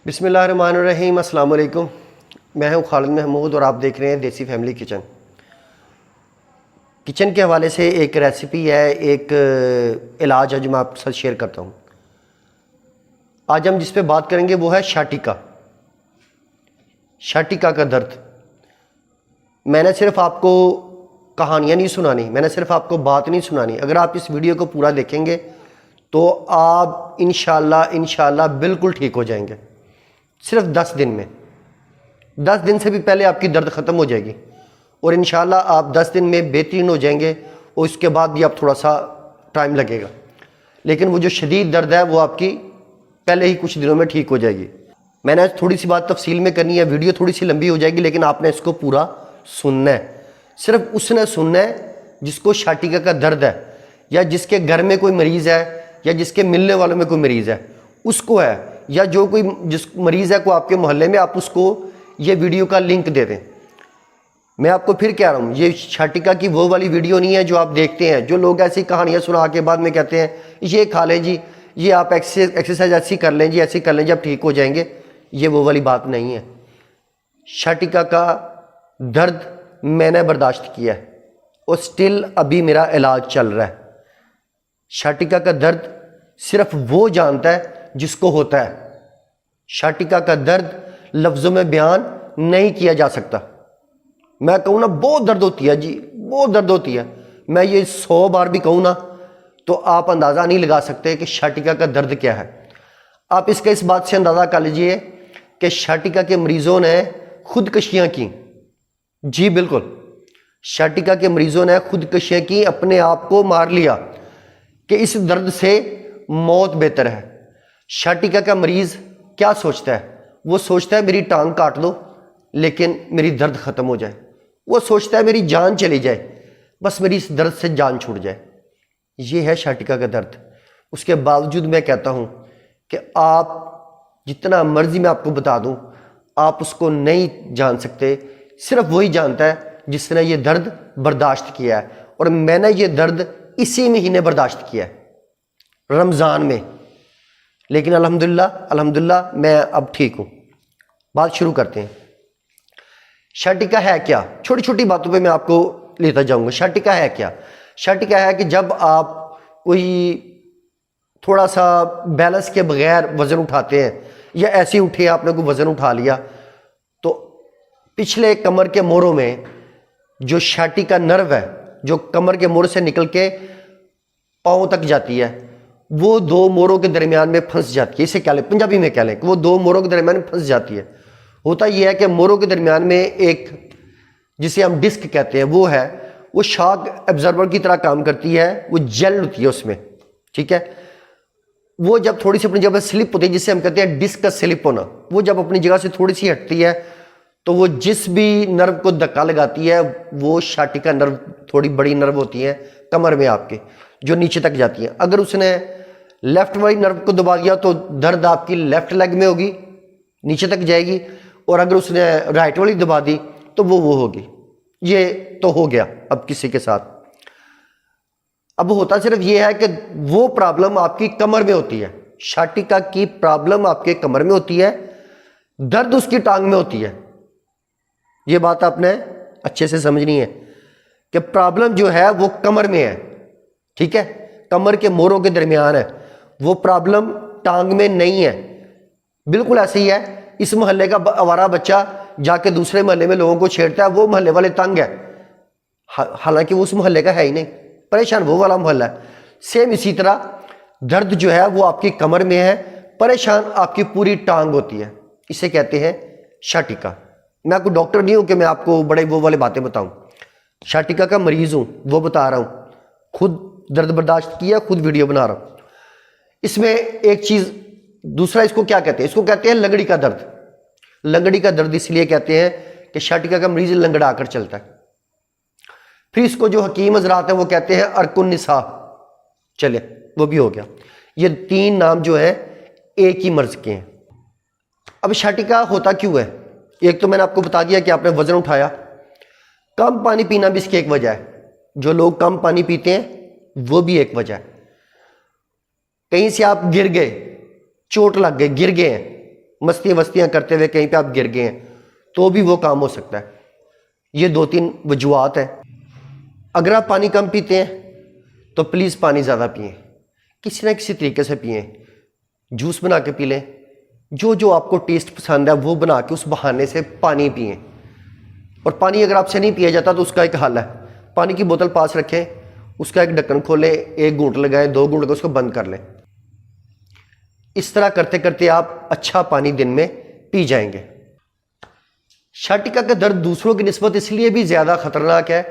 बिस्मिल्लाहिर्रहमानिर्रहीम। अस्सलाम वालेकुम। मैं हूं खालिद महमूद और आप देख रहे हैं देसी फैमिली किचन। किचन के हवाले से एक रेसिपी है, एक इलाज है जो मैं आपके साथ शेयर करता हूं। आज हम जिस पे बात करेंगे वो है शाटिका। शाटिका का दर्द। मैंने सिर्फ आपको कहानियाँ नहीं सुनानी, मैंने सिर्फ आपको बात नहीं सुनानी। अगर आप इस वीडियो को पूरा देखेंगे तो आप इंशाल्लाह बिल्कुल ठीक हो जाएंगे। सिर्फ 10 दिन में, 10 दिन से भी पहले आपकी दर्द ख़त्म हो जाएगी और इंशाल्लाह आप 10 दिन में बेहतरीन हो जाएंगे। और उसके बाद भी आप थोड़ा सा टाइम लगेगा, लेकिन वो जो शदीद दर्द है वो आपकी पहले ही कुछ दिनों में ठीक हो जाएगी। मैंने आज थोड़ी सी बात तफसील में करनी है, वीडियो थोड़ी सी लंबी हो जाएगी, लेकिन आपने इसको पूरा सुनना है। सिर्फ उसने सुनना है जिसको शाटिका का दर्द है, या जिसके घर में कोई मरीज़ है, या जिसके मिलने वालों में कोई मरीज़ है उसको है, या जो कोई जिस मरीज़ है को आपके मोहल्ले में, आप उसको ये वीडियो का लिंक दे दें। मैं आपको फिर कह रहा हूँ, ये शाटिका की वो वाली वीडियो नहीं है जो आप देखते हैं, जो लोग ऐसी कहानियाँ सुना के बाद में कहते हैं ये खा लें जी, ये आप एक्सरसाइज ऐसी कर लें जी, ऐसी कर लें जी, आप ठीक हो जाएंगे। ये वो वाली बात नहीं है। शाटिका का दर्द मैंने बर्दाश्त किया है और स्टिल अभी मेरा इलाज चल रहा है। शाटिका का दर्द सिर्फ वो जानता है जिसको होता है। शाटिका का दर्द लफ्ज़ों में बयान नहीं किया जा सकता। मैं कहूँ ना बहुत दर्द होती है जी, बहुत दर्द होती है, मैं ये 100 बार भी कहूँ ना तो आप अंदाज़ा नहीं लगा सकते कि शाटिका का दर्द क्या है। आप इसके इस बात से अंदाज़ा कर लीजिए कि शाटिका के मरीज़ों ने खुदकशियाँ की। जी बिल्कुल, शाटिका के मरीज़ों ने खुदकशियाँ की, अपने आप को मार लिया कि इस दर्द से मौत बेहतर है। शाटिका का मरीज़ क्या सोचता है? वो सोचता है मेरी टांग काट दो लेकिन मेरी दर्द ख़त्म हो जाए। वो सोचता है मेरी जान चली जाए, बस मेरी इस दर्द से जान छूट जाए। ये है शाटिका का दर्द। उसके बावजूद मैं कहता हूँ कि आप जितना मर्जी मैं आपको बता दूँ, आप उसको नहीं जान सकते। सिर्फ वही जानता है जिसने ये दर्द बर्दाश्त किया है। और मैंने ये दर्द इसी महीने बर्दाश्त किया है, रमज़ान में। लेकिन अल्हम्दुलिल्लाह मैं अब ठीक हूँ। बात शुरू करते हैं। शाटिका है क्या? छोटी छोटी बातों पे मैं आपको लेता जाऊंगा। शाटिका है क्या? शाटिका है कि जब आप कोई थोड़ा सा बैलेंस के बगैर वज़न उठाते हैं, या ऐसे उठे आपने कोई वज़न उठा लिया, तो पिछले कमर के मोरों में जो शाटिका नर्व है, जो कमर के मोड़ से निकल के पाँव तक जाती है, वो 2 मोरों के दरमियान में फंस जाती है। इसे क्या लें, पंजाबी में क्या लें कि वो 2 मोरों के दरमियान में फंस जाती है। होता यह है कि मोरों के दरमियान में एक, जिसे हम डिस्क कहते हैं, वो है, वो शॉक एब्जॉर्बर की तरह काम करती है। वो जेल होती है उसमें, ठीक है। वो जब थोड़ी सी अपनी जगह स्लिप होती है, जिसे हम कहते हैं डिस्क का स्लिप होना, वो जब अपनी जगह से थोड़ी सी हटती है तो वो जिस भी नर्व को धक्का लगाती है, वो शाटिका नर्व, थोड़ी बड़ी नर्व होती है कमर में आपके, जो नीचे तक जाती है। अगर उसने लेफ्ट वाली नर्व को दबा दिया तो दर्द आपकी लेफ्ट लेग में होगी, नीचे तक जाएगी। और अगर उसने राइट वाली दबा दी तो वो होगी। ये तो हो गया अब किसी के साथ। अब होता सिर्फ ये है कि वो प्रॉब्लम आपकी कमर में होती है। शाटिका की प्रॉब्लम आपके कमर में होती है, दर्द उसकी टांग में होती है। ये बात आपने अच्छे से समझनी है कि प्रॉब्लम जो है वो कमर में है, ठीक है, कमर के मोरों के दरमियान है। वो प्रॉब्लम टांग में नहीं है। बिल्कुल ऐसे ही है, इस मोहल्ले का आवारा बच्चा जाके दूसरे मोहल्ले में लोगों को छेड़ता है, वो मोहल्ले वाले तंग है, हालांकि वो उस मोहल्ले का है ही नहीं, परेशान वो वाला मोहल्ला है। सेम इसी तरह दर्द जो है वो आपकी कमर में है, परेशान आपकी पूरी टांग होती है। इसे कहते हैं शाटिका। मैं आपको डॉक्टर नहीं हूं कि मैं आपको बड़े वो वाली बातें बताऊं। शाटिका का मरीज हूं, वो बता रहा हूं। खुद दर्द बर्दाश्त किया, खुद वीडियो बना रहा हूं। इसमें एक चीज दूसरा, इसको क्या कहते हैं? इसको कहते हैं लंगड़ी का दर्द। लंगड़ी का दर्द इसलिए कहते हैं कि शाटिका का मरीज लंगड़ा कर चलता है। फिर इसको जो हकीम हजरात है वो कहते हैं अर्कुन निसा। चले, वो भी हो गया। ये 3 नाम जो है एक ही मर्ज के हैं। अब शाटिका होता क्यों है? एक तो मैंने आपको बता दिया कि आपने वजन उठाया। कम पानी पीना भी इसकी एक वजह है। जो लोग कम पानी पीते हैं वो भी एक वजह है। कहीं से आप गिर गए, चोट लग गई, गिर गए हैं, मस्तियाँ वस्तियाँ करते हुए कहीं पे आप गिर गए हैं तो भी वो काम हो सकता है। ये 2-3 वजूहात है। अगर आप पानी कम पीते हैं तो प्लीज़ पानी ज़्यादा पिएं, किसी ना किसी तरीके से पिएं। जूस बना के पी लें, जो जो आपको टेस्ट पसंद है वो बना के उस बहाने से पानी पिएं। और पानी अगर आपसे नहीं पिया जाता तो उसका एक हल है, पानी की बोतल पास रखें, उसका एक ढक्कन खोलें, 1 घूंट लगाएं, 2 घूंट लगाएं, उसको बंद कर लें। इस तरह करते करते आप अच्छा पानी दिन में पी जाएंगे। शाटिका का दर्द दूसरों की निस्बत इसलिए भी ज़्यादा खतरनाक है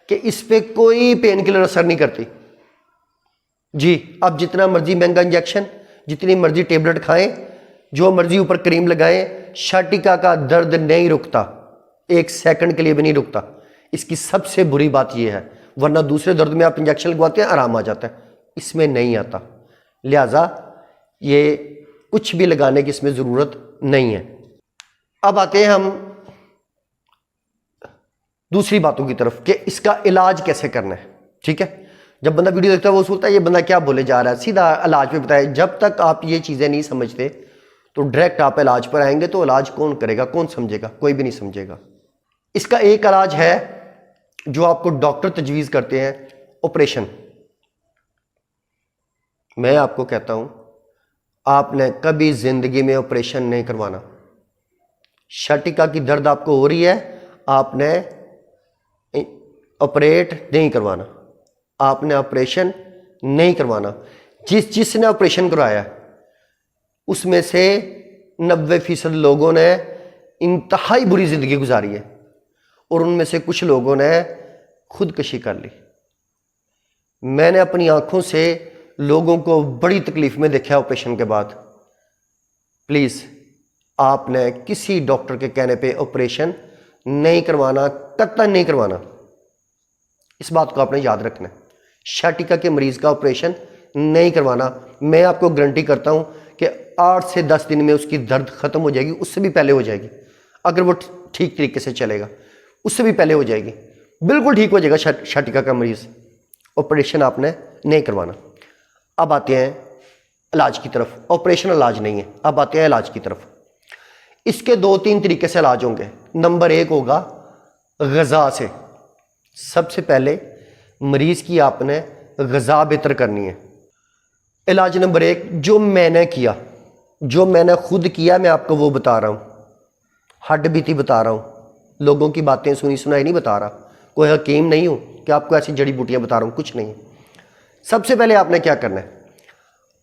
कि इस पे कोई पेन किलर असर नहीं करती जी। आप जितना मर्जी महंगा इंजेक्शन, जितनी मर्जी टेबलेट खाएं, जो मर्जी ऊपर क्रीम लगाएं, शाटिका का दर्द नहीं रुकता, 1 सेकंड के लिए भी नहीं रुकता। इसकी सबसे बुरी बात यह है, वरना दूसरे दर्द में आप इंजेक्शन लगवाते हैं आराम आ जाता है, इसमें नहीं आता। लिहाजा ये कुछ भी लगाने की इसमें ज़रूरत नहीं है। अब आते हैं हम दूसरी बातों की तरफ कि इसका इलाज कैसे करना है। ठीक है, जब बंदा वीडियो देखता है वो सोचता है ये बंदा क्या बोले जा रहा है, सीधा इलाज पे बताए। जब तक आप ये चीज़ें नहीं समझते तो डायरेक्ट आप इलाज पर आएंगे तो इलाज कौन करेगा, कौन समझेगा, कोई भी नहीं समझेगा। इसका एक इलाज है जो आपको डॉक्टर तजवीज़ करते हैं, ऑपरेशन। मैं आपको कहता हूं आपने कभी जिंदगी में ऑपरेशन नहीं करवाना। शाटिका की दर्द आपको हो रही है, आपने ऑपरेट नहीं करवाना, आपने ऑपरेशन नहीं करवाना। जिसने ऑपरेशन करवाया उसमें से 90% लोगों ने इंतहाई बुरी ज़िंदगी गुजारी है और उनमें से कुछ लोगों ने खुदकशी कर ली। मैंने अपनी आंखों से लोगों को बड़ी तकलीफ में देखा ऑपरेशन के बाद। प्लीज़ आपने किसी डॉक्टर के कहने पे ऑपरेशन नहीं करवाना, कतई नहीं करवाना। इस बात को आपने याद रखना है। शाटिका के मरीज का ऑपरेशन नहीं करवाना। मैं आपको गारंटी करता हूं कि 8 से 10 दिन में उसकी दर्द खत्म हो जाएगी, उससे भी पहले हो जाएगी। अगर वो ठीक तरीके से चलेगा उससे भी पहले हो जाएगी, बिल्कुल ठीक हो जाएगा शाटिका का मरीज। ऑपरेशन आपने नहीं करवाना। अब आते हैं इलाज की तरफ। ऑपरेशन इलाज नहीं है, अब आते हैं इलाज की तरफ। इसके 2-3 तरीके से इलाज होंगे। नंबर 1 होगा ग़िज़ा से। सबसे पहले मरीज की आपने ग़िज़ा बेहतर करनी है। इलाज नंबर 1 जो मैंने किया, जो मैंने खुद किया, मैं आपको वो बता रहा हूँ, हड्ड बीती बता रहा हूँ, लोगों की बातें सुनी सुनाई नहीं बता रहा, कोई हकीम नहीं हूँ कि आपको ऐसी जड़ी बूटियाँ बता रहा हूँ, कुछ नहीं। सबसे पहले आपने क्या करना है,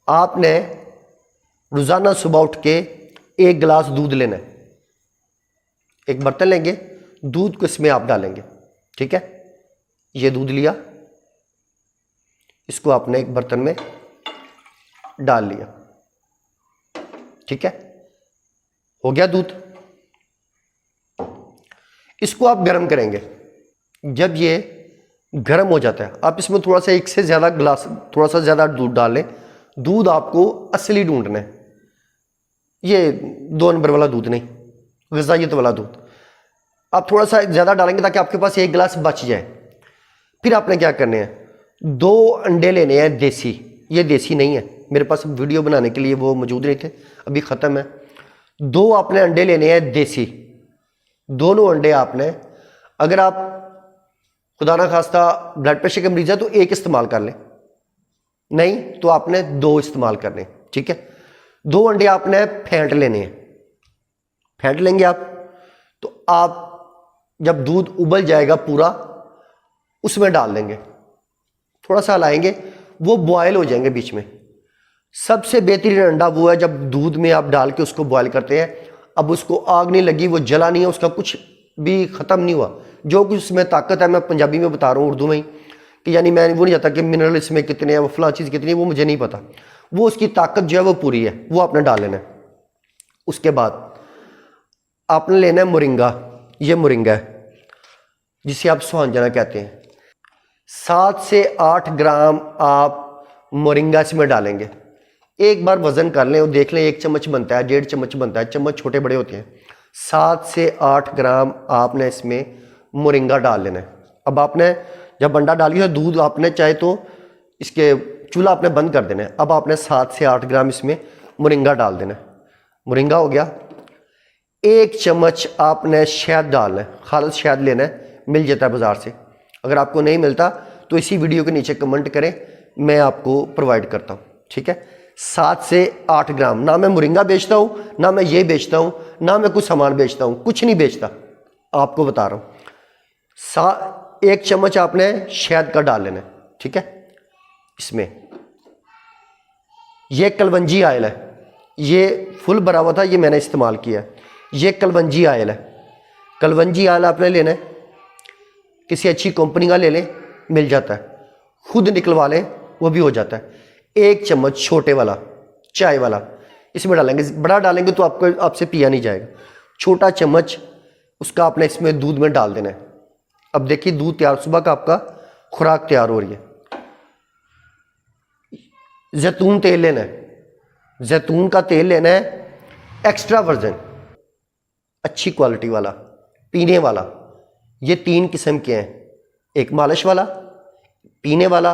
आपने रोज़ाना सुबह उठ के 1 गिलास दूध लेना है। एक बर्तन लेंगे, दूध को इसमें आप डालेंगे। ठीक है, ये दूध लिया, इसको आपने एक बर्तन में डाल लिया। ठीक है, हो गया दूध। इसको आप गर्म करेंगे। जब ये गर्म हो जाता है, आप इसमें थोड़ा सा 1 से ज़्यादा गिलास, थोड़ा सा ज़्यादा दूध डाल लें। दूध आपको असली ढूंढना है, ये 2 नंबर वाला दूध नहीं, ग़िज़ाइयत वाला दूध। आप थोड़ा सा ज़्यादा डालेंगे ताकि आपके पास 1 गिलास बच जाए। फिर आपने क्या करने हैं, 2 अंडे लेने हैं देसी। ये देसी नहीं है, मेरे पास वीडियो बनाने के लिए वो मौजूद नहीं थे, अभी ख़त्म है। 2 आपने अंडे लेने हैं देसी। दोनों अंडे आपने, अगर आप खुदा ना खास्ता ब्लड प्रेशर के मरीज है तो 1 इस्तेमाल कर लें, नहीं तो आपने 2 इस्तेमाल करने। ठीक है, 2 अंडे आपने फेंट लेने हैं। फेंट लेंगे आप तो आप जब दूध उबल जाएगा पूरा, उसमें डाल देंगे, थोड़ा सा हलाएंगे, वो बॉयल हो जाएंगे बीच में। सबसे बेहतरीन अंडा वो है जब दूध में आप डाल के उसको बॉयल करते हैं। अब उसको आग नहीं लगी, वो जला नहीं है, उसका कुछ भी ख़त्म नहीं हुआ। जो कुछ उसमें ताकत है, मैं पंजाबी में बता रहा हूँ, उर्दू में ही, कि यानी मैं वो नहीं चाहता कि मिनरल इसमें कितने हैं, वो फलां चीज़ कितनी है, वो मुझे नहीं पता। वो उसकी ताकत जो है वो पूरी है, वो आपने डाल लेना है। उसके बाद आपने लेना है मोरिंगा। ये मोरिंगा है जिसे आप सुहांजना कहते हैं। 7 से 8 ग्राम आप मोरिंगा इसमें डालेंगे। एक बार वजन कर लें और देख लें, 1 चम्मच बनता है, 1.5 चम्मच बनता है, चम्मच छोटे बड़े होते हैं। 7 से 8 ग्राम आपने इसमें मोरिंगा डाल लेना है। अब आपने जब अंडा डालिए, दूध आपने चाहे तो इसके चूल्हा आपने बंद कर देना है। अब आपने 7 से 8 ग्राम इसमें मोरिंगा डाल देना है। मोरिंगा हो गया। 1 चम्मच आपने शहद डालना है, खालिस शहद लेना है, मिल जाता है बाज़ार से। अगर आपको नहीं मिलता तो इसी वीडियो के नीचे कमेंट करें, मैं आपको प्रोवाइड करता हूँ, ठीक है। 7 से 8 ग्राम। ना मैं मोरिंगा बेचता हूँ, ना मैं ये बेचता हूँ, ना मैं कुछ सामान बेचता हूँ, कुछ नहीं बेचता, आपको बता रहा हूँ। 1 चम्मच आपने शहद का डाल लेना है, ठीक है। इसमें ये कलवंजी आयल है, ये फुल भरा हुआ था, ये मैंने इस्तेमाल किया है। ये कलवंजी आयल है, कलवंजी आयल आपने लेना है, किसी अच्छी कंपनी का ले लें, मिल जाता है, खुद निकलवा लें, वो भी हो जाता है। 1 चम्मच छोटे वाला चाय वाला इसमें डालेंगे, बड़ा डालेंगे तो आपको आपसे पिया नहीं जाएगा। छोटा चम्मच उसका आपने इसमें दूध में डाल देना है। अब देखिए दूध तैयार, सुबह का आपका खुराक तैयार हो रही है। जैतून तेल लेना है, जैतून का तेल लेना है, एक्स्ट्रा वर्जिन, अच्छी क्वालिटी वाला, पीने वाला। ये 3 किस्म के हैं, एक मालिश वाला, पीने वाला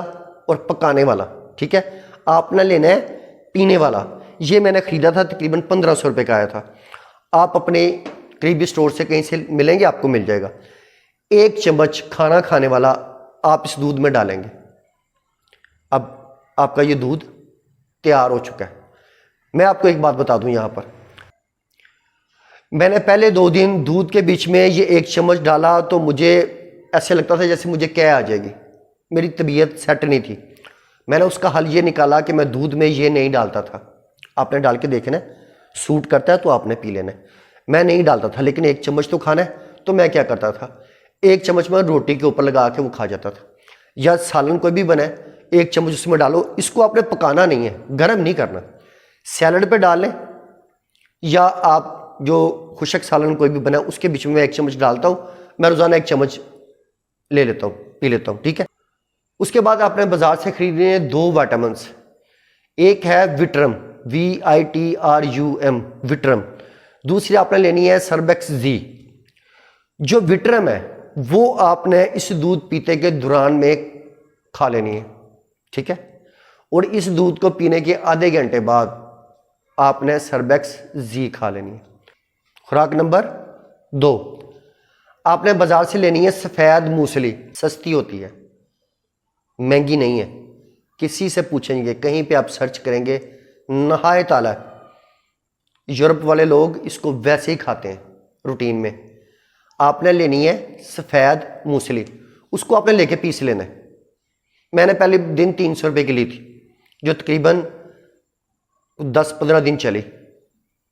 और पकाने वाला, ठीक है। आपने लेना है पीने वाला। ये मैंने ख़रीदा था, तकरीबन 1500 रुपये का आया था। आप अपने करीबी स्टोर से कहीं से मिलेंगे, आपको मिल जाएगा। 1 चम्मच खाना खाने वाला आप इस दूध में डालेंगे। अब आपका ये दूध तैयार हो चुका है। मैं आपको एक बात बता दूं, यहाँ पर मैंने पहले 2 दिन दूध के बीच में ये 1 चम्मच डाला तो मुझे ऐसे लगता था जैसे मुझे क्या आ जाएगी, मेरी तबीयत सेट नहीं थी। मैंने उसका हल ये निकाला कि मैं दूध में ये नहीं डालता था। आपने डाल के देखना, सूट करता है तो आपने पी लेना है। मैं नहीं डालता था, लेकिन 1 चम्मच तो खाना है, तो मैं क्या करता था, 1 चम्मच में रोटी के ऊपर लगा के वो खा जाता था। या सालन कोई भी बने, 1 चम्मच उसमें डालो। इसको आपने पकाना नहीं है, गर्म नहीं करना। सैलड पे डाल लें, या आप जो खुशक सालन कोई भी बना उसके बीच में 1 चम्मच डालता हूँ। मैं रोज़ाना 1 चम्मच ले लेता हूँ, पी लेता हूँ, ठीक है। उसके बाद आपने बाजार से खरीदने हैं 2 विटामिन। एक है विट्रम, VITRUM, विट्रम। दूसरी आपने लेनी है सर्बेक्स जी। जो विट्रम है वो आपने इस दूध पीते के दौरान में खा लेनी है, ठीक है। और इस दूध को पीने के आधे घंटे बाद आपने सर्बेक्स जी खा लेनी है। खुराक नंबर 2, आपने बाजार से लेनी है सफ़ेद मूसली। सस्ती होती है, महंगी नहीं है। किसी से पूछेंगे, कहीं पे आप सर्च करेंगे, नहायत आला है। यूरोप वाले लोग इसको वैसे ही खाते हैं रूटीन में। आपने लेनी है सफ़ेद मूसली, उसको आपने लेके पीस लेना है। मैंने पहले दिन 300 रुपये की ली थी, जो तकरीबन 10-15 दिन चली,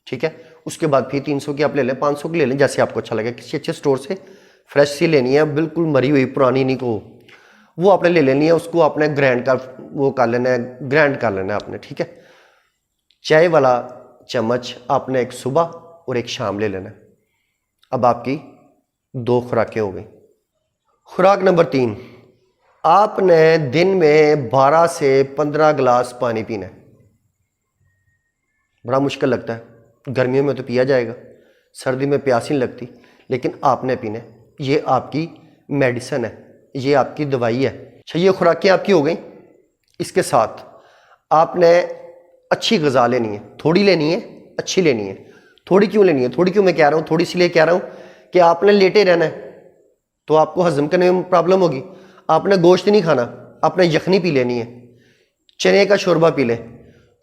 ठीक है। उसके बाद फिर 300 की आप ले लें, 500 की ले लें, जैसे आपको अच्छा लगे। किसी अच्छे स्टोर से फ्रेश सी लेनी है, बिल्कुल मरी हुई पुरानी नहीं को, वो आपने ले लेनी है। उसको आपने ग्राइंड कर लेना है, ग्राइंड कर लेना है आपने, ठीक है। चाय वाला चम्मच आपने एक सुबह और एक शाम ले लेना है। अब आपकी 2 खुराकें हो गई। खुराक नंबर 3, आपने दिन में 12 से 15 गिलास पानी पीना है। बड़ा मुश्किल लगता है, गर्मियों में तो पिया जाएगा, सर्दी में प्यास ही नहीं लगती, लेकिन आपने पीना है। ये आपकी मेडिसिन है, ये आपकी दवाई है। अच्छा, ये खुराकें आपकी हो गई। इसके साथ आपने अच्छी ग़िज़ा लेनी है, थोड़ी लेनी है, अच्छी लेनी है। थोड़ी क्यों लेनी है, थोड़ी क्यों मैं कह रहा हूँ, थोड़ी सी लिए कह रहा हूँ कि आपने लेटे रहना है तो आपको हजम करने में प्रॉब्लम होगी। आपने गोश्त नहीं खाना, आपने यखनी पी लेनी है, चने का शोरबा पी लें,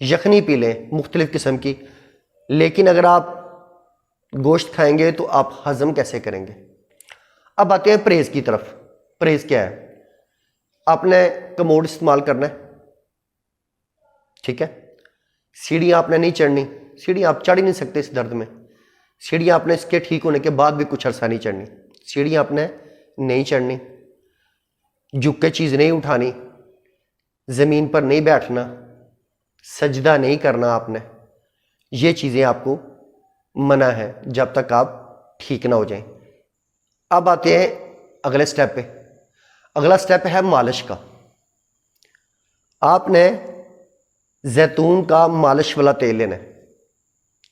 यखनी पी लें मुख्तलिफ़ किस्म की। लेकिन अगर आप गोश्त खाएंगे तो आप हजम कैसे करेंगे। अब आते हैं परहेज़ की तरफ। परहेज़ क्या है, आपने कमोड इस्तेमाल करना है, ठीक है। सीढ़ियाँ आपने नहीं चढ़नी, सीढ़ियाँ आप चढ़ ही नहीं सकते इस दर्द में। सीढ़ियाँ आपने इसके ठीक होने के बाद भी कुछ अरसा नहीं चढ़नी, सीढ़ियाँ आपने नहीं चढ़नी, झुक के चीज़ नहीं उठानी, ज़मीन पर नहीं बैठना, सजदा नहीं करना आपने। ये चीज़ें आपको मना है जब तक आप ठीक ना हो जाएं। अब आते हैं अगले स्टेप पे। अगला स्टेप है मालिश का। आपने जैतून का मालिश वाला तेल लेना है,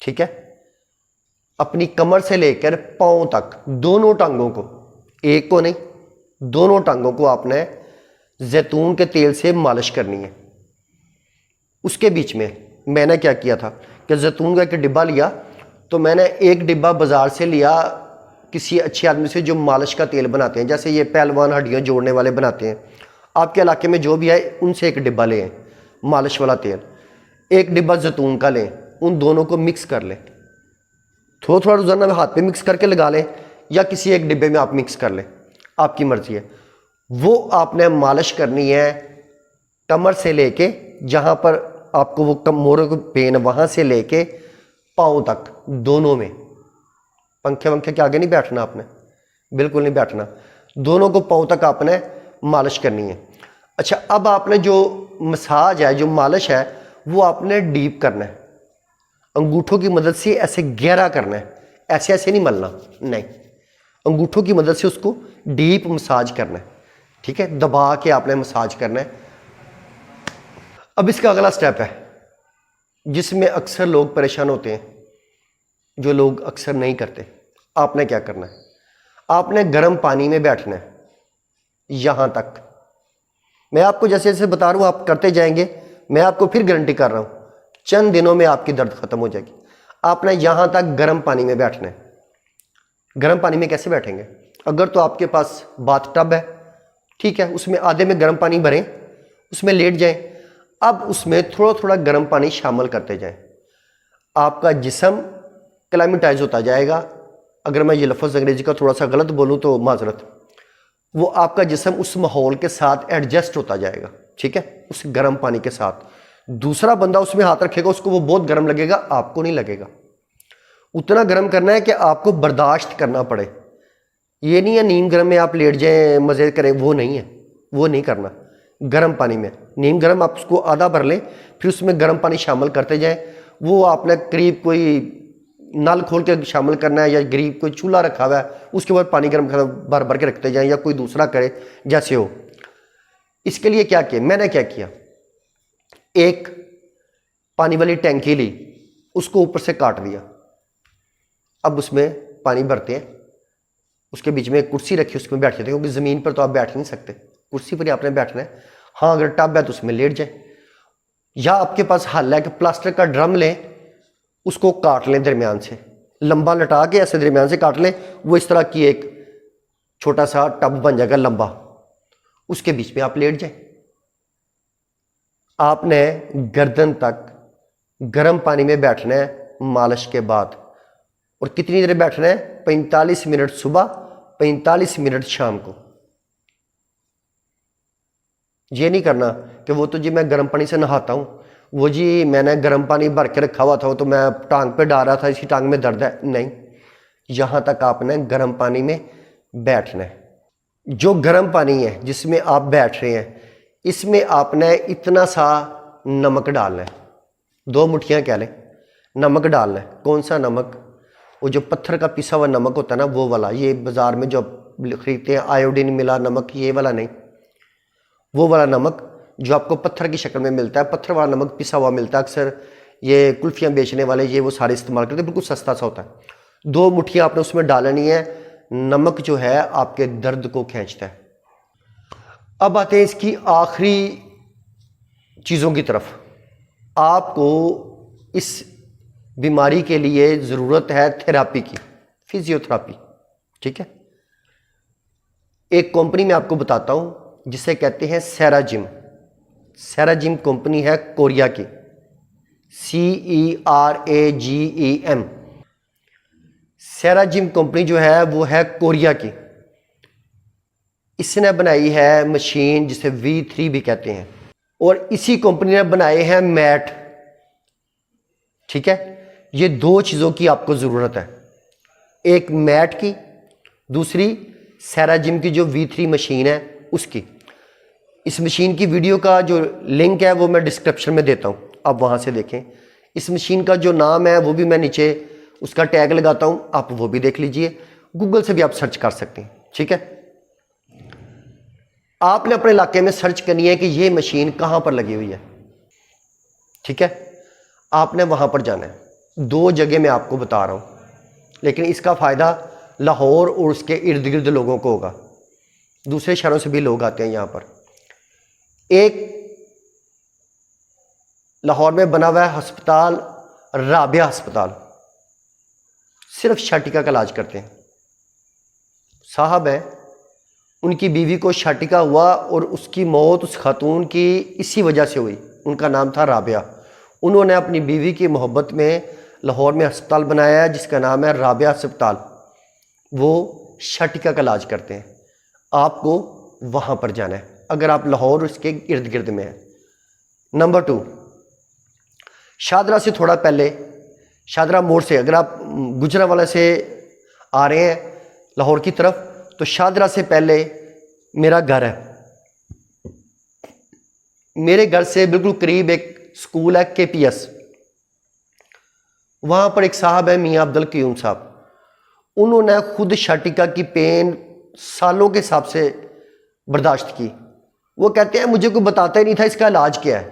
ठीक है। अपनी कमर से लेकर पाँव तक, दोनों टांगों को, एक को नहीं, दोनों टांगों को आपने जैतून के तेल से मालिश करनी है। उसके बीच में मैंने क्या किया था कि जैतून का एक डिब्बा लिया, तो मैंने एक डिब्बा बाज़ार से लिया किसी अच्छे आदमी से जो मालिश का तेल बनाते हैं, जैसे ये पहलवान हड्डियाँ जोड़ने वाले बनाते हैं। आपके इलाके में जो भी है उनसे एक डिब्बा लें मालिश वाला तेल, एक डिब्बा जैतून का लें, उन दोनों को मिक्स कर लें, थोड़ा थोड़ा रोज़ाना में हाथ पे मिक्स करके लगा लें, या किसी एक डिब्बे में आप मिक्स कर लें, आपकी मर्ज़ी है। वो आपने मालिश करनी है कमर से लेके, जहाँ पर आपको वो कमर को पेन, वहाँ से लेके पाँव तक, दोनों में। पंखे वंखे के आगे नहीं बैठना आपने, बिल्कुल नहीं बैठना, दोनों को पाँव तक आपने मालिश करनी है। अच्छा, अब आपने जो मसाज है, जो मालिश है, वो आपने डीप करना है, अंगूठों की मदद से ऐसे गहरा करना है, ऐसे ऐसे नहीं मलना, नहीं, अंगूठों की मदद से उसको डीप मसाज करना है, ठीक है, दबा के आपने मसाज करना है। अब इसका अगला स्टेप है जिसमें अक्सर लोग परेशान होते हैं, जो लोग अक्सर नहीं करते। आपने क्या करना है, आपने गर्म पानी में बैठना है, यहां तक मैं आपको जैसे जैसे बता रहा हूं आप करते जाएंगे, मैं आपको फिर गारंटी कर रहा हूं चंद दिनों में आपकी दर्द खत्म हो जाएगी। आपने यहां तक गर्म पानी में बैठना है। गर्म पानी में कैसे बैठेंगे, अगर तो आपके पास बाथ टब है, ठीक है, उसमें आधे में गर्म पानी भरें, उसमें लेट जाएं, अब उसमें थोड़ा थोड़ा गर्म पानी शामिल करते जाएं, आपका जिस्म क्लाइमेटाइज होता जाएगा। अगर मैं ये लफ्ज़ अंग्रेजी का थोड़ा सा गलत बोलूं तो माजरत, वो आपका जिस्म उस माहौल के साथ एडजस्ट होता जाएगा, ठीक है, उस गर्म पानी के साथ। दूसरा बंदा उसमें हाथ रखेगा, उसको वो बहुत गर्म लगेगा, आपको नहीं लगेगा। उतना गर्म करना है कि आपको बर्दाश्त करना पड़े। ये नहीं है नीम गर्म में आप लेट जाएं मज़े करें, वो नहीं है, वो नहीं करना। गर्म पानी में नीम गर्म आप उसको आधा भर लें, फिर उसमें गर्म पानी शामिल करते जाएं। वो आपने करीब कोई नल खोल के शामिल करना है, या करीब कोई चूल्हा रखा हुआ है, उसके बाद पानी गर्म भर भर के रखते जाएं, या कोई दूसरा करे जैसे हो। इसके लिए क्या किया, मैंने क्या किया, एक पानी वाली टैंकी ली, उसको ऊपर से काट दिया, अब उसमें पानी भरते हैं, उसके बीच में एक कुर्सी रखी, उसमें बैठ जाते हैं, क्योंकि ज़मीन पर तो आप बैठ नहीं सकते, कुर्सी पर ही आपने बैठना है। हाँ, अगर टब है तो उसमें लेट जाए, या आपके पास हल है कि प्लास्टिक का ड्रम लें, उसको काट लें दरमियान से, लंबा लटा के ऐसे दरमियान से काट लें, वो इस तरह की एक छोटा सा टब बन जाएगा लंबा, उसके बीच में आप लेट जाएं। आपने गर्दन तक गर्म पानी में बैठना है मालिश के बाद, और कितनी देर बैठना है, 45 मिनट सुबह, 45 मिनट शाम को। ये नहीं करना कि वो तो जी मैं गर्म पानी से नहाता हूँ, वो जी मैंने गर्म पानी भर के रखा हुआ था, तो मैं टांग पे डाल रहा था, इसी टांग में दर्द है, नहीं, यहाँ तक आपने गर्म पानी में बैठना है। जो गर्म पानी है जिसमें आप बैठ रहे हैं, इसमें आपने इतना सा नमक डालना है, 2 मुट्ठियाँ कह लें नमक डालना है। कौन सा नमक, वो जो पत्थर का पिसा हुआ नमक होता है ना, वो वाला, ये बाज़ार में जो खरीदते हैं आयोडीन मिला नमक, ये वाला नहीं, वो वाला नमक जो आपको पत्थर की शक्ल में मिलता है, पत्थर वाला नमक पिसा हुआ मिलता है। अक्सर ये कुल्फियाँ बेचने वाले ये वो सारे इस्तेमाल करते हैं, बिल्कुल सस्ता सा होता है। 2 मुट्ठियाँ आपने उसमें डालनी है। नमक जो है आपके दर्द को खींचता है। अब आते हैं इसकी आखिरी चीज़ों की तरफ। आपको इस बीमारी के लिए ज़रूरत है थेरापी की, फिजियोथेरापी, ठीक है। एक कंपनी में आपको बताता हूं जिसे कहते हैं सेराजिम। सेराजिम कंपनी है कोरिया की, CERAGEM। सेराजिम कंपनी जो है वो है कोरिया की। इसने बनाई है मशीन जिसे V3 भी कहते हैं, और इसी कंपनी ने बनाए हैं मैट, ठीक है। ये 2 चीज़ों की आपको ज़रूरत है, एक मैट की, दूसरी सेराजिम की जो V3 मशीन है उसकी। इस मशीन की वीडियो का जो लिंक है वो मैं डिस्क्रिप्शन में देता हूँ, आप वहाँ से देखें। इस मशीन का जो नाम है वो भी मैं नीचे उसका टैग लगाता हूँ, आप वो भी देख लीजिए, गूगल से भी आप सर्च कर सकते हैं, ठीक है। आपने अपने इलाके में सर्च करनी है कि ये मशीन कहाँ पर लगी हुई है, ठीक है। आपने वहाँ पर जाना है। 2 जगह मैं आपको बता रहा हूँ, लेकिन इसका फ़ायदा लाहौर और उसके इर्द गिर्द लोगों को होगा, दूसरे शहरों से भी लोग आते हैं यहाँ पर। एक लाहौर में बना हुआ है अस्पताल राबिया अस्पताल, सिर्फ शाटिका का इलाज करते हैं। साहब है, उनकी बीवी को शाटिका हुआ और उसकी मौत उस खातून की इसी वजह से हुई। उनका नाम था राबिया। उन्होंने अपनी बीवी की मोहब्बत में लाहौर में अस्पताल बनाया है जिसका नाम है राबिया अस्पताल। वो शाटिका का इलाज करते हैं। आपको वहाँ पर जाना है अगर आप लाहौर उसके इर्द गिर्द में हैं। नंबर 2, शादरा से थोड़ा पहले, शादरा मोड़ से अगर आप गुजरांवाला से आ रहे हैं लाहौर की तरफ, तो शादरा से पहले मेरा घर है। मेरे घर से बिल्कुल करीब एक स्कूल है KPS। वहाँ पर एक साहब है मियाँ अब्दुल क़य्यूम साहब। उन्होंने खुद शाटिका की पेन सालों के हिसाब से बर्दाश्त की। वो कहते हैं मुझे कोई बताता ही नहीं था इसका इलाज क्या है,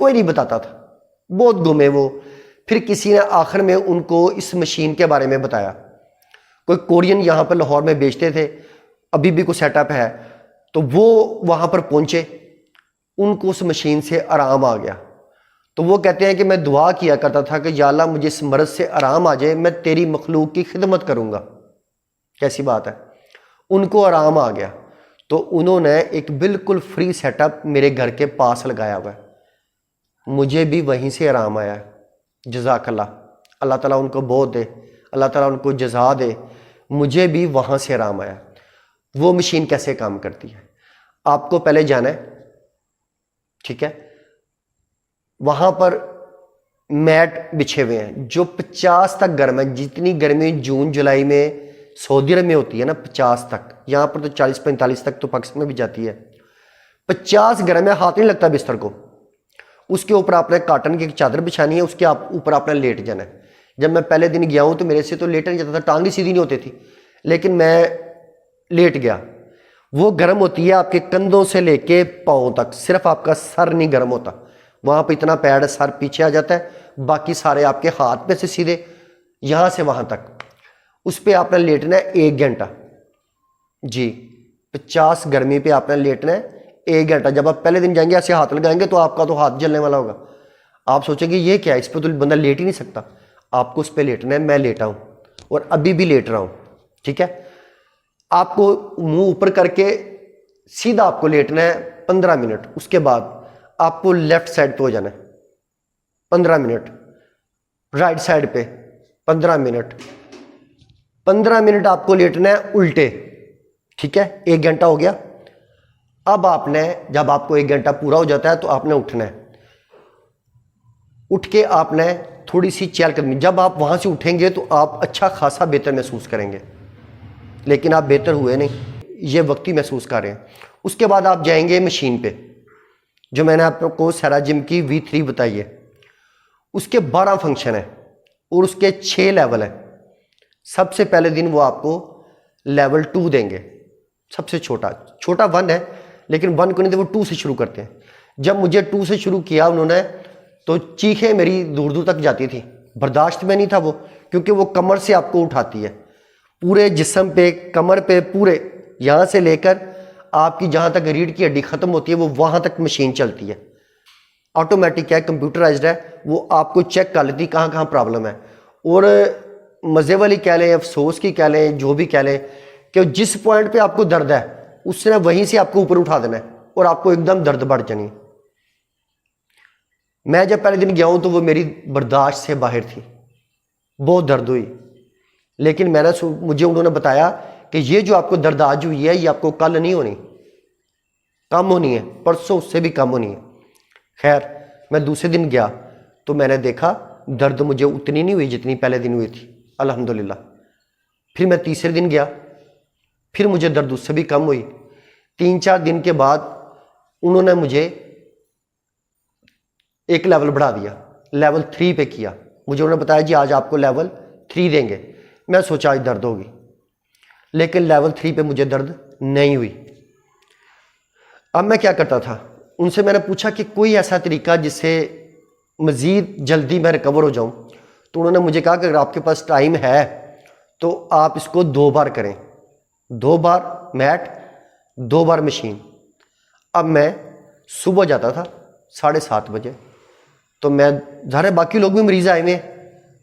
कोई नहीं बताता था, बहुत घूमे वो। फिर किसी ने आखिर में उनको इस मशीन के बारे में बताया। कोई कोरियन यहाँ पर लाहौर में बेचते थे, अभी भी कोई सेटअप है, तो वो वहाँ पर पहुँचे, उनको उस मशीन से आराम आ गया। तो वो कहते हैं कि मैं दुआ किया करता था कि या अल्लाह मुझे इस मर्ज़ से आराम आ जाए, मैं तेरी मखलूक की खिदमत करूँगा। कैसी बात है, उनको आराम आ गया तो उन्होंने एक बिल्कुल फ्री सेटअप मेरे घर के पास लगाया हुआ है। मुझे भी वहीं से आराम आया है। जज़ाकल्लाह, अल्लाह ताला उनको बहुत दे, अल्लाह ताला उनको जज़ा दे। मुझे भी वहाँ से आराम आया। वो मशीन कैसे काम करती है, आपको पहले जाना है, ठीक है। वहाँ पर मैट बिछे हुए हैं जो 50 तक गर्म है। जितनी गर्मी जून जुलाई में सऊदी अरब में होती है ना 50 तक, यहाँ पर तो 40-45 तक तो पाकिस्तान में भी जाती है। 50 गर्म है, हाथ नहीं लगता बिस्तर को। उसके ऊपर आपने काटन की एक चादर बिछानी है, उसके ऊपर आपने लेट जाना है। जब मैं पहले दिन गया हूँ तो मेरे से तो लेटा नहीं जाता था, टांग ही सीधी नहीं होती थी, लेकिन मैं लेट गया। वो गर्म होती है आपके कंधों से लेके पाँव तक, सिर्फ आपका सर नहीं गर्म होता। वहाँ पर इतना पैड सर पीछे आ जाता है, बाकी सारे आपके हाथ पे से सीधे यहाँ से वहाँ तक। उस पर आपने लेटना है 1 घंटा जी। 50 गर्मी पे आपने लेटना है 1 घंटा। जब आप पहले दिन जाएंगे ऐसे हाथ लगाएंगे तो आपका तो हाथ जलने वाला होगा। आप सोचेंगे ये क्या है, इस पर तो बंदा लेट ही नहीं सकता। आपको उस पर लेटना है। मैं लेटा हूँ और अभी भी लेट रहा हूँ, ठीक है। आपको मुंह ऊपर करके सीधा आपको लेटना है 15 मिनट। उसके बाद आपको लेफ्ट साइड पे हो जाना है 15 मिनट, राइट साइड पे 15 मिनट, 15 मिनट आपको लेटना है उल्टे, ठीक है। 1 घंटा हो गया। अब आपने, जब आपको 1 घंटा पूरा हो जाता है तो आपने उठना है। उठ के आपने थोड़ी सी चहलकदमी, जब आप वहाँ से उठेंगे तो आप अच्छा खासा बेहतर महसूस करेंगे, लेकिन आप बेहतर हुए नहीं, ये वक्ती महसूस कर रहे हैं। उसके बाद आप जाएंगे मशीन पे, जो मैंने आपको सेराजिम की V3 बताई है। उसके 12 फंक्शन है और उसके 6 लेवल हैं। सबसे पहले दिन वो आपको लेवल 2 देंगे, सबसे छोटा 1 है, लेकिन 1 को नहीं, तो वो 2 से शुरू करते हैं। जब मुझे 2 से शुरू किया उन्होंने तो चीखें मेरी दूर दूर तक जाती थी, बर्दाश्त में नहीं था वो, क्योंकि वो कमर से आपको उठाती है, पूरे जिस्म पे, कमर पे, पूरे यहाँ से लेकर आपकी जहाँ तक रीढ़ की हड्डी ख़त्म होती है वो वहाँ तक मशीन चलती है। ऑटोमेटिक है, कंप्यूटराइज्ड है, वो आपको चेक कर लेती कहाँ कहाँ प्रॉब्लम है। और मज़े वाली कह लें, अफसोस की कह लें, जो भी कह लें, कि जिस पॉइंट पे आपको दर्द है उसने वहीं से आपको ऊपर उठा देना है और आपको एकदम दर्द बढ़ जानी। मैं जब पहले दिन गया हूँ तो वो मेरी बर्दाश्त से बाहर थी, बहुत दर्द हुई, लेकिन मुझे उन्होंने बताया कि ये जो आपको दर्द आज हुई है ये आपको कल नहीं होनी, कम होनी है, परसों उससे भी कम होनी है। खैर, मैं दूसरे दिन गया तो मैंने देखा दर्द मुझे उतनी नहीं हुई जितनी पहले दिन हुई थी, अल्हम्दुलिल्लाह। फिर मैं तीसरे दिन गया, फिर मुझे दर्द उससे भी कम हुई। 3-4 दिन के बाद उन्होंने मुझे एक लेवल बढ़ा दिया, लेवल 3 पे किया। मुझे उन्होंने बताया जी आज आपको लेवल 3 देंगे। मैं सोचा आज दर्द होगी, लेकिन लेवल 3 पे मुझे दर्द नहीं हुई। अब मैं क्या करता था, उनसे मैंने पूछा कि कोई ऐसा तरीका जिससे मज़ीद जल्दी मैं रिकवर हो जाऊं। तो उन्होंने मुझे कहा कि अगर आपके पास टाइम है तो आप इसको 2 बार करें, 2 बार मैट, 2 बार मशीन। अब मैं सुबह जाता था 7:30 बजे, तो मैं ज़ाहिर है बाकी लोग भी मरीज़ आए हुए हैं,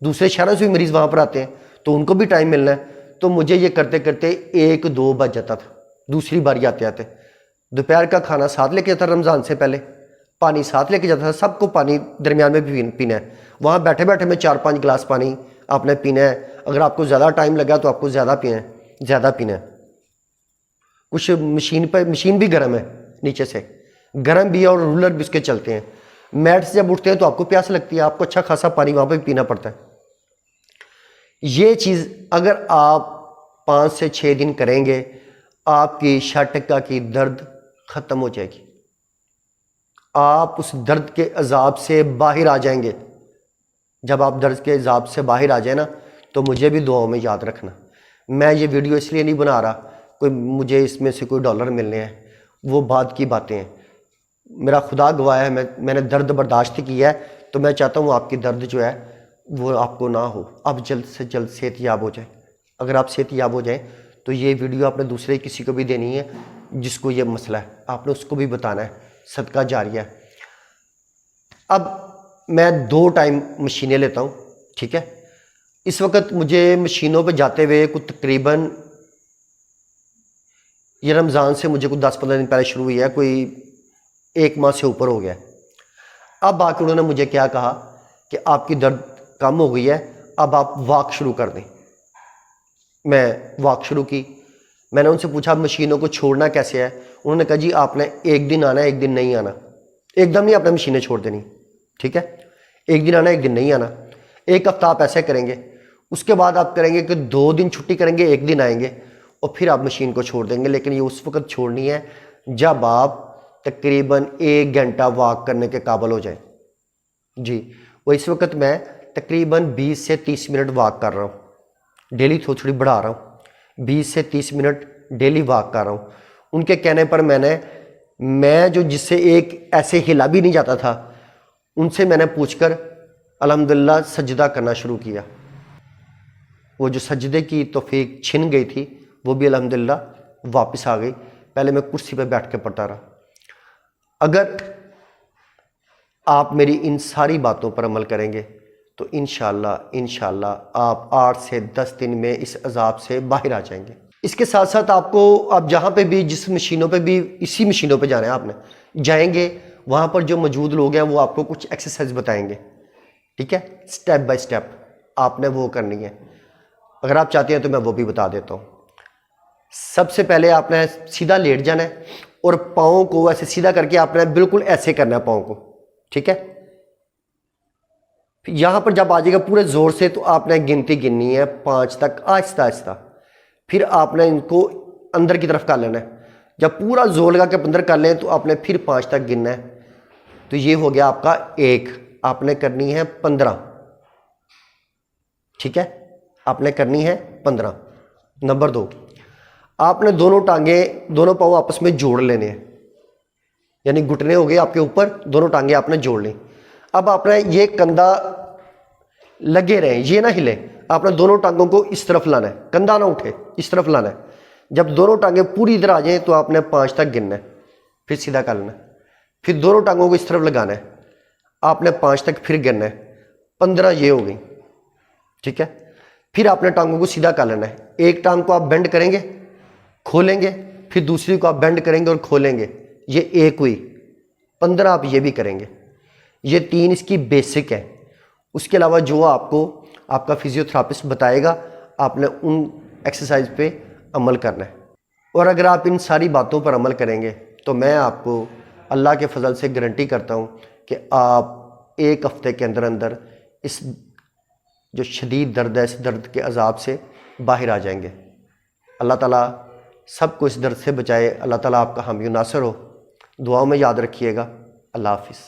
दूसरे शहरों से भी मरीज़ वहाँ पर आते हैं, तो उनको भी टाइम मिलना है। तो मुझे ये करते करते 1-2 बज जाता था दूसरी बारी आते आते। दोपहर का खाना साथ लेके जाता रमज़ान से पहले, पानी साथ लेके जाता था, सबको पानी दरमियान में भी पीना है। वहाँ बैठे बैठे में 4-5 गिलास पानी आपने पीना है। अगर आपको ज़्यादा टाइम लगा तो आपको ज़्यादा पीना है। कुछ मशीन भी गर्म है, नीचे से गर्म भी है और रूलर भी उसके चलते हैं। मैट से जब उठते हैं तो आपको प्यास लगती है, आपको अच्छा खासा पानी वहाँ पर पीना पड़ता है। ये चीज़ अगर आप 5 से 6 दिन करेंगे, आपकी शटका की दर्द ख़त्म हो जाएगी, आप उस दर्द के अजाब से बाहर आ जाएंगे। जब आप दर्द के अजाब से बाहर आ जाए ना, तो मुझे भी दुआओं में याद रखना। मैं ये वीडियो इसलिए नहीं बना रहा कोई मुझे इसमें से कोई डॉलर मिलने हैं, वो बाद की बातें हैं। मेरा खुदा गवाह है, मैंने दर्द बर्दाश्त किया है, तो मैं चाहता हूँ आपकी दर्द जो है वो आपको ना हो, आप जल्द से जल्द सेहतयाब हो जाए। अगर आप सेहतयाब हो जाए तो ये वीडियो आपने दूसरे किसी को भी देनी है जिसको ये मसला है, आपने उसको भी बताना है, सदका जारिया है। अब मैं 2 टाइम मशीनें लेता हूँ, ठीक है। इस वक्त मुझे मशीनों पे जाते हुए कुछ तकरीबन, ये रमज़ान से मुझे कुछ 10-15 दिन पहले शुरू हुई है, कोई 1 माह से ऊपर हो गया। अब आके उन्होंने मुझे क्या कहा कि आपकी दर्द कम हो गई है, अब आप वॉक शुरू कर दें। मैं वॉक शुरू की। मैंने उनसे पूछा मशीनों को छोड़ना कैसे है। उन्होंने कहा जी आपने एक दिन आना है, एक दिन नहीं आना, एकदम नहीं आपने मशीनें छोड़ देनी, ठीक है। एक दिन आना, एक दिन नहीं आना, 1 हफ्ता आप ऐसे करेंगे। उसके बाद आप करेंगे कि 2 दिन छुट्टी करेंगे, 1 दिन आएंगे और फिर आप मशीन को छोड़ देंगे। लेकिन ये उस वक्त छोड़नी है जब आप तकरीबन 1 घंटा वॉक करने के काबिल हो जाए जी। वो इस वक्त मैं तकरीबन 20 से 30 मिनट वॉक कर रहा हूँ, डेली थोड़ी थोड़ी बढ़ा रहा हूँ, 20 से 30 मिनट डेली वॉक कर रहा हूँ। उनके कहने पर मैं जो जिससे एक ऐसे हिला भी नहीं जाता था, उनसे मैंने पूछकर अल्हम्दुलिल्लाह सजदा करना शुरू किया। वो जो सजदे की तौफीक छिन गई थी वो भी अल्हम्दुलिल्लाह वापस आ गई। पहले मैं कुर्सी पर बैठ के पढ़ता रहा। अगर आप मेरी इन सारी बातों पर अमल करेंगे तो इंशाल्लाह आप 8 से 10 दिन में इस अजाब से बाहर आ जाएंगे। इसके साथ साथ आप जहाँ पे भी, जिस मशीनों पे भी, इसी मशीनों पे जाना है आपने, जाएंगे वहाँ पर जो मौजूद लोग हैं वो आपको कुछ एक्सरसाइज बताएंगे, ठीक है। स्टेप बाय स्टेप आपने वो करनी है। अगर आप चाहते हैं तो मैं वो भी बता देता हूँ। सबसे पहले आपने सीधा लेट जाना है और पाँव को ऐसे सीधा करके आपने बिल्कुल ऐसे करना है पाँव को, ठीक है। यहां पर जब आ जाएगा पूरे जोर से तो आपने गिनती गिननी है 5 तक, आहिस्ता आहिस्ता। फिर आपने इनको अंदर की तरफ कर लेना है। जब पूरा जोर लगा के अंदर कर लें तो आपने फिर 5 तक गिनना है। तो ये हो गया आपका 1। आपने करनी है 15, ठीक है। आपने करनी है 15। नंबर 2, आपने दोनों टांगे, दोनों पाँव आपस में जोड़ लेने हैं, यानी घुटने हो गए आपके ऊपर, दोनों टांगे आपने जोड़ ली। अब आपने ये कंधा लगे रहे, ये ना हिले, आपने दोनों टांगों को इस तरफ लाना है, कंधा ना उठे, इस तरफ लाना है। जब दोनों टांगे पूरी इधर आ जाए तो आपने 5 तक गिनना है, फिर सीधा कर लेना है। फिर दोनों टांगों को इस तरफ लगाना है, आपने 5 तक फिर गिनना है, 15 ये हो गई, ठीक है। फिर आपने टांगों को सीधा कर लेना है। एक टांग को आप बेंड करेंगे, खोलेंगे, फिर दूसरी को आप बेंड करेंगे और खोलेंगे, ये 1 हुई। 15 आप ये भी करेंगे। ये 3 इसकी बेसिक है। उसके अलावा जो आपको आपका फिजियोथेरापिस्ट बताएगा, आपने उन एक्सरसाइज पे अमल करना है। और अगर आप इन सारी बातों पर अमल करेंगे तो मैं आपको अल्लाह के फजल से गारंटी करता हूँ कि आप 1 हफ्ते के अंदर अंदर इस जो शदीद दर्द है, इस दर्द के अजाब से बाहर आ जाएंगे। अल्लाह ताला सबको इस दर्द से बचाए। अल्लाह ताला आपका हामी नासर हो। दुआओं में याद रखिएगा। अल्लाह हाफिज़।